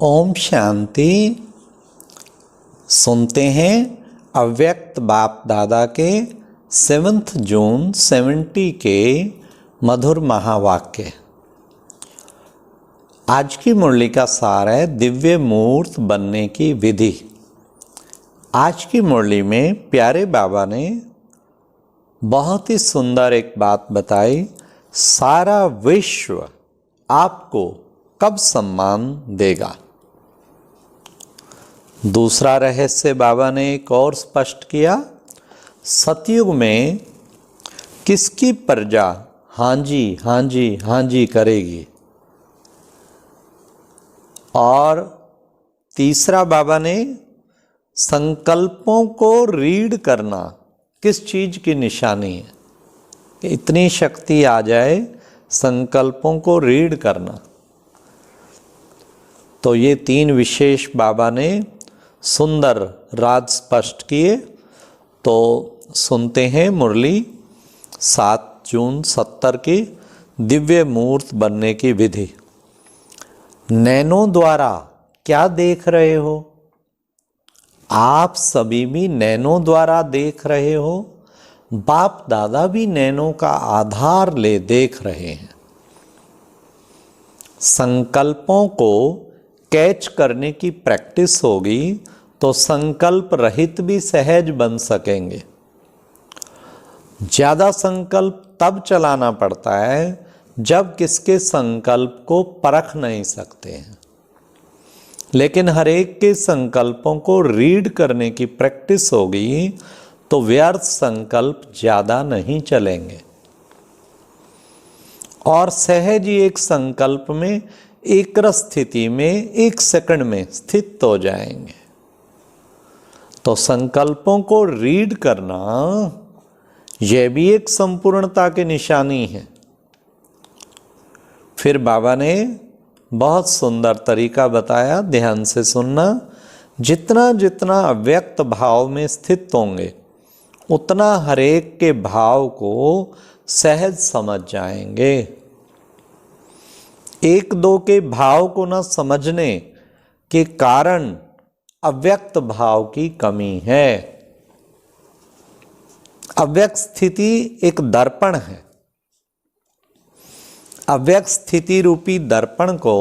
ओम शांति। सुनते हैं अव्यक्त बाप दादा के 7 जून 70 के मधुर महावाक्य। आज की मुरली का सार है दिव्य मूर्त बनने की विधि। आज की मुरली में प्यारे बाबा ने बहुत ही सुंदर एक बात बताई। सारा विश्व आपको कब सम्मान देगा। दूसरा रहस्य बाबा ने एक और स्पष्ट किया। सतयुग में किसकी प्रजा हाँ जी हाँ जी हाँ जी करेगी। और तीसरा बाबा ने संकल्पों को रीड करना किस चीज की निशानी है कि इतनी शक्ति आ जाए संकल्पों को रीड करना। तो ये 3 विशेष बाबा ने सुंदर राज स्पष्ट किए। तो सुनते हैं मुरली 7 जून 70 की दिव्य मूर्त बनने की विधि। नैनों द्वारा क्या देख रहे हो? आप सभी भी नैनों द्वारा देख रहे हो। बाप दादा भी नैनों का आधार ले देख रहे हैं। संकल्पों को कैच करने की प्रैक्टिस होगी तो संकल्प रहित भी सहज बन सकेंगे। ज्यादा संकल्प तब चलाना पड़ता है जब किसके संकल्प को परख नहीं सकते हैं। लेकिन हर एक के संकल्पों को रीड करने की प्रैक्टिस होगी तो व्यर्थ संकल्प ज्यादा नहीं चलेंगे और सहज ही एक संकल्प में एक स्थिति में 1 सेकंड में स्थित हो जाएंगे। तो संकल्पों को रीड करना यह भी एक संपूर्णता की निशानी है। फिर बाबा ने बहुत सुंदर तरीका बताया, ध्यान से सुनना। जितना जितना अव्यक्त भाव में स्थित होंगे उतना हरेक के भाव को सहज समझ जाएंगे। 1-2 के भाव को न समझने के कारण अव्यक्त भाव की कमी है। अव्यक्त स्थिति एक दर्पण है। अव्यक्त स्थिति रूपी दर्पण को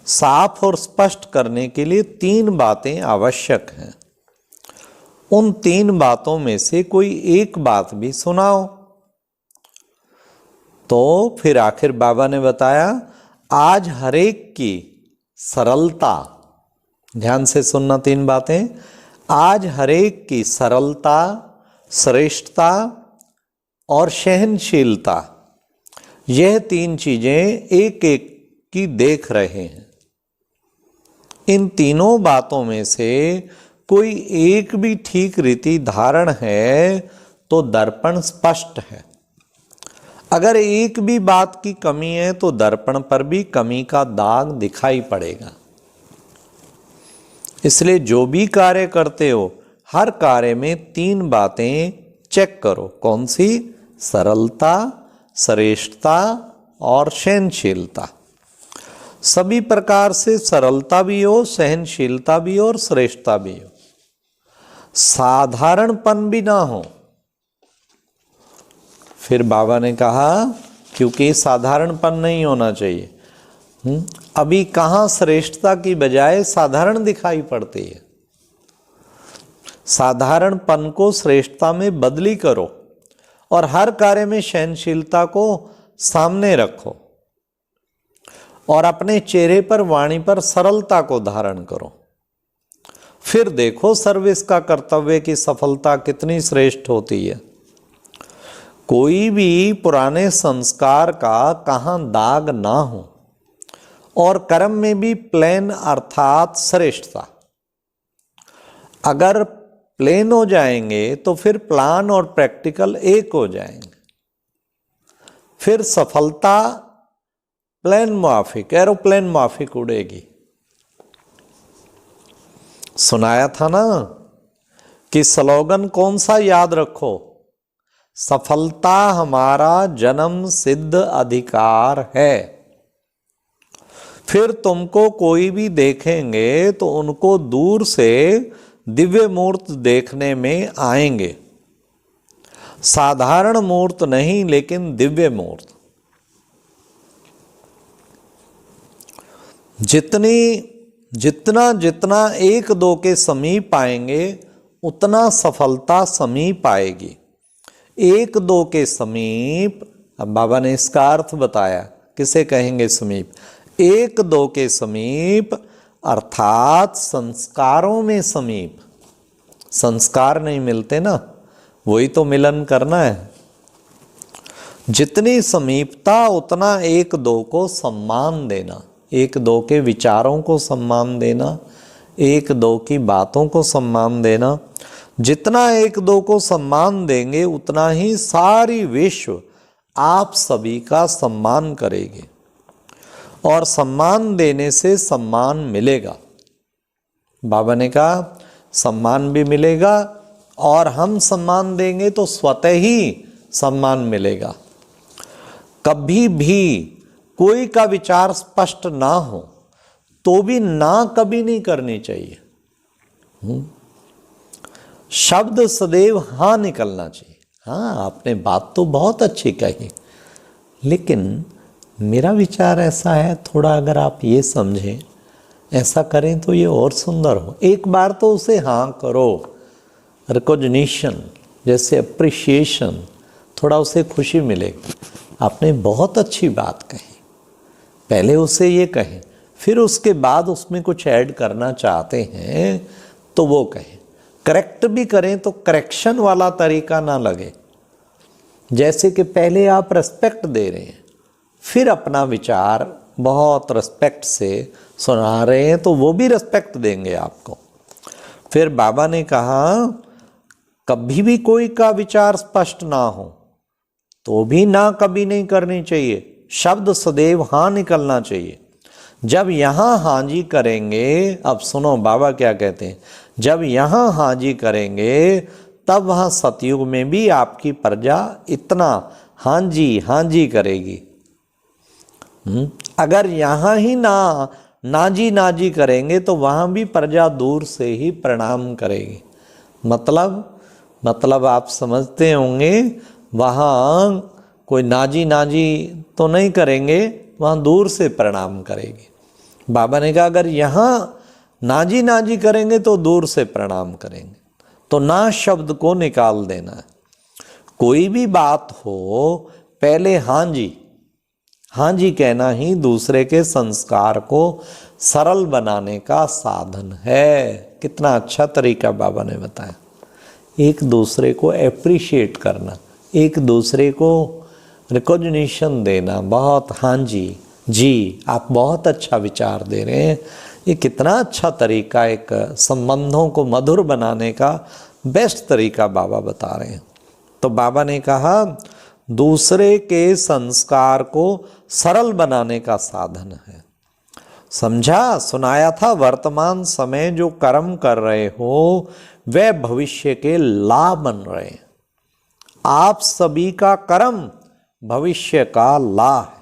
साफ और स्पष्ट करने के लिए 3 बातें आवश्यक हैं। उन 3 बातों में से कोई एक बात भी सुनाओ। तो फिर आखिर बाबा ने बताया, आज हरेक की सरलता, ध्यान से सुनना 3 बातें। आज हरेक की सरलता, श्रेष्ठता और सहनशीलता, यह 3 चीजें एक एक की देख रहे हैं। इन तीनों बातों में से कोई एक भी ठीक रीति धारण है तो दर्पण स्पष्ट है। अगर एक भी बात की कमी है तो दर्पण पर भी कमी का दाग दिखाई पड़ेगा। इसलिए जो भी कार्य करते हो हर कार्य में 3 बातें चेक करो। कौन सी? सरलता, श्रेष्ठता और सहनशीलता। सभी प्रकार से सरलता भी हो, सहनशीलता भी हो और श्रेष्ठता भी हो। साधारणपन भी ना हो। फिर बाबा ने कहा क्योंकि साधारणपन नहीं होना चाहिए। अभी कहाँ श्रेष्ठता की बजाय साधारण दिखाई पड़ती है। साधारणपन को श्रेष्ठता में बदली करो और हर कार्य में सहनशीलता को सामने रखो और अपने चेहरे पर, वाणी पर सरलता को धारण करो। फिर देखो सर्विस का कर्तव्य की सफलता कितनी श्रेष्ठ होती है। कोई भी पुराने संस्कार का कहाँ दाग ना हो और कर्म में भी प्लेन अर्थात श्रेष्ठता। अगर प्लेन हो जाएंगे तो फिर प्लान और प्रैक्टिकल एक हो जाएंगे। फिर सफलता प्लेन माफिक, एरोप्लेन माफिक उड़ेगी। सुनाया था ना कि स्लोगन कौन सा याद रखो? सफलता हमारा जन्म सिद्ध अधिकार है। फिर तुमको कोई भी देखेंगे तो उनको दूर से दिव्य मूर्त देखने में आएंगे, साधारण मूर्त नहीं लेकिन दिव्य मूर्त। जितना एक दो के समीप आएंगे उतना सफलता समीप आएगी। एक दो के समीप, अब बाबा ने इसका अर्थ बताया, किसे कहेंगे समीप? एक दो के समीप अर्थात संस्कारों में समीप। संस्कार नहीं मिलते ना, वही तो मिलन करना है। जितनी समीपता उतना एक दो को सम्मान देना, एक दो के विचारों को सम्मान देना, एक दो की बातों को सम्मान देना। जितना एक दो को सम्मान देंगे उतना ही सारी विश्व आप सभी का सम्मान करेगी, और सम्मान देने से सम्मान मिलेगा। बाबा ने कहा सम्मान भी मिलेगा, और हम सम्मान देंगे तो स्वतः ही सम्मान मिलेगा। कभी भी कोई का विचार स्पष्ट ना हो तो भी ना कभी नहीं करनी चाहिए। शब्द सदैव हाँ निकलना चाहिए। हाँ, आपने बात तो बहुत अच्छी कही, लेकिन मेरा विचार ऐसा है, थोड़ा अगर आप ये समझें, ऐसा करें तो ये और सुंदर हो। एक बार तो उसे हाँ करो, रिकॉग्निशन जैसे अप्रिशिएशन, थोड़ा उसे खुशी मिलेगी। आपने बहुत अच्छी बात कही, पहले उसे ये कहें, फिर उसके बाद उसमें कुछ ऐड करना चाहते हैं तो वो कहें। करेक्ट भी करें तो करेक्शन वाला तरीका ना लगे, जैसे कि पहले आप रेस्पेक्ट दे रहे हैं, फिर अपना विचार बहुत रेस्पेक्ट से सुना रहे हैं, तो वो भी रेस्पेक्ट देंगे आपको। फिर बाबा ने कहा कभी भी कोई का विचार स्पष्ट ना हो तो भी ना कभी नहीं करनी चाहिए। शब्द सदैव हाँ निकलना चाहिए। जब यहाँ हाँ जी करेंगे, अब सुनो बाबा क्या कहते हैं, जब यहाँ हाँ जी करेंगे तब वहाँ सतयुग में भी आपकी प्रजा इतना हाँ जी करेगी। अगर यहाँ ही ना जी करेंगे तो वहाँ भी प्रजा दूर से ही प्रणाम करेगी। मतलब आप समझते होंगे, वहाँ कोई नाजी तो नहीं करेंगे, वहाँ दूर से प्रणाम करेगी। बाबा ने कहा अगर यहाँ नाजी करेंगे तो दूर से प्रणाम करेंगे। तो ना शब्द को निकाल देना है। कोई भी बात हो पहले हाँ जी कहना ही दूसरे के संस्कार को सरल बनाने का साधन है। कितना अच्छा तरीका बाबा ने बताया। एक दूसरे को एप्रिशिएट करना, एक दूसरे को रिकॉग्निशन देना, बहुत हाँ जी आप बहुत अच्छा विचार दे रहे हैं। ये कितना अच्छा तरीका, एक संबंधों को मधुर बनाने का बेस्ट तरीका बाबा बता रहे हैं। तो बाबा ने कहा दूसरे के संस्कार को सरल बनाने का साधन है। समझा, सुनाया था। वर्तमान समय जो कर्म कर रहे हो वह भविष्य के लाभ बन रहे हैं। आप सभी का कर्म भविष्य का ला है।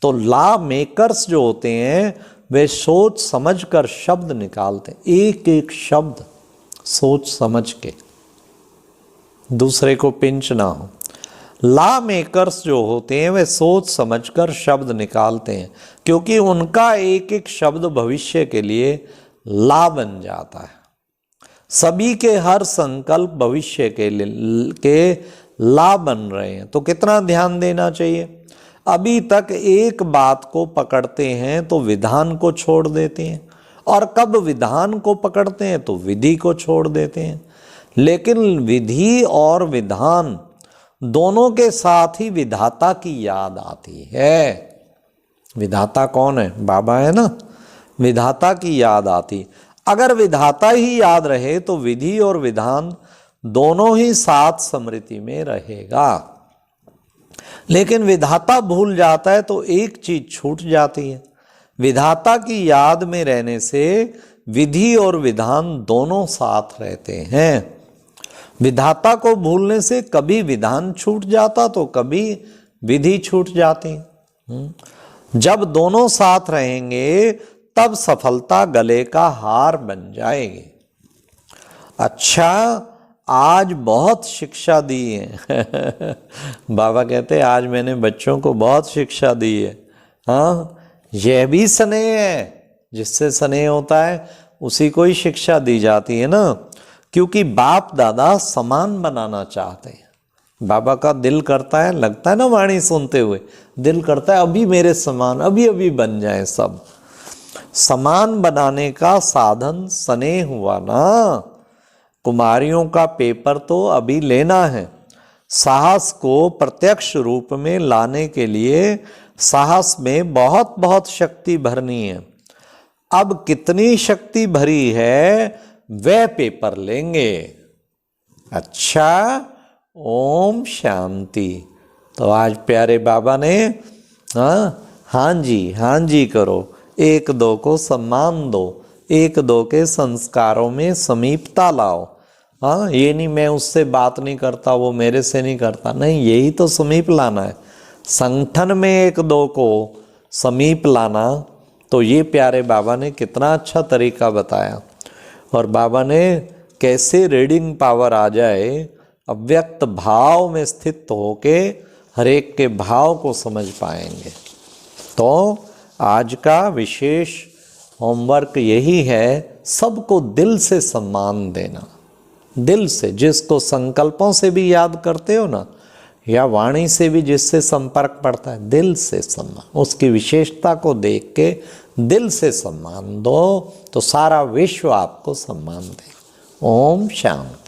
तो ला मेकर्स जो होते हैं वे सोच समझ कर शब्द निकालते हैं, एक एक शब्द सोच समझ के, दूसरे को पिंच ना हो। ला मेकर्स जो होते हैं वे सोच समझकर शब्द निकालते हैं, क्योंकि उनका एक एक शब्द भविष्य के लिए ला बन जाता है। सभी के हर संकल्प भविष्य के ला बन रहे हैं। तो कितना ध्यान देना चाहिए। अभी तक एक बात को पकड़ते हैं तो विधान को छोड़ देते हैं, और कब विधान को पकड़ते हैं तो विधि को छोड़ देते हैं। लेकिन विधि और विधान दोनों के साथ ही विधाता की याद आती है। विधाता कौन है? बाबा है ना। विधाता की याद आती। अगर विधाता ही याद रहे तो विधि और विधान दोनों ही साथ स्मृति में रहेगा। लेकिन विधाता भूल जाता है तो एक चीज छूट जाती है। विधाता की याद में रहने से विधि और विधान दोनों साथ रहते हैं। विधाता को भूलने से कभी विधान छूट जाता तो कभी विधि छूट जाती। जब दोनों साथ रहेंगे तब सफलता गले का हार बन जाएगी। अच्छा, आज बहुत शिक्षा दी है बाबा कहते आज मैंने बच्चों को बहुत शिक्षा दी है। हाँ, यह भी स्नेह है, जिससे स्नेह होता है उसी को ही शिक्षा दी जाती है ना, क्योंकि बाप दादा समान बनाना चाहते हैं। बाबा का दिल करता है, लगता है ना वाणी सुनते हुए, दिल करता है अभी मेरे समान अभी अभी बन जाए सब। समान बनाने का साधन स्नेह हुआ ना। कुमारियों का पेपर तो अभी लेना है। साहस को प्रत्यक्ष रूप में लाने के लिए साहस में बहुत बहुत शक्ति भरनी है। अब कितनी शक्ति भरी है वह पेपर लेंगे। अच्छा, ओम शांति। तो आज प्यारे बाबा ने हाँ जी करो, एक दो को सम्मान दो, एक दो के संस्कारों में समीपता लाओ। हाँ, ये नहीं मैं उससे बात नहीं करता वो मेरे से नहीं करता, नहीं, यही तो समीप लाना है। संगठन में एक दो को समीप लाना, तो ये प्यारे बाबा ने कितना अच्छा तरीका बताया। और बाबा ने कैसे रीडिंग पावर आ जाए, अव्यक्त भाव में स्थित होके हर एक के भाव को समझ पाएंगे। तो आज का विशेष होमवर्क यही है, सबको दिल से सम्मान देना। दिल से, जिसको संकल्पों से भी याद करते हो ना, या वाणी से भी जिससे संपर्क पड़ता है, दिल से सम्मान, उसकी विशेषता को देख के दिल से सम्मान दो, तो सारा विश्व आपको सम्मान दे। ओम शांति।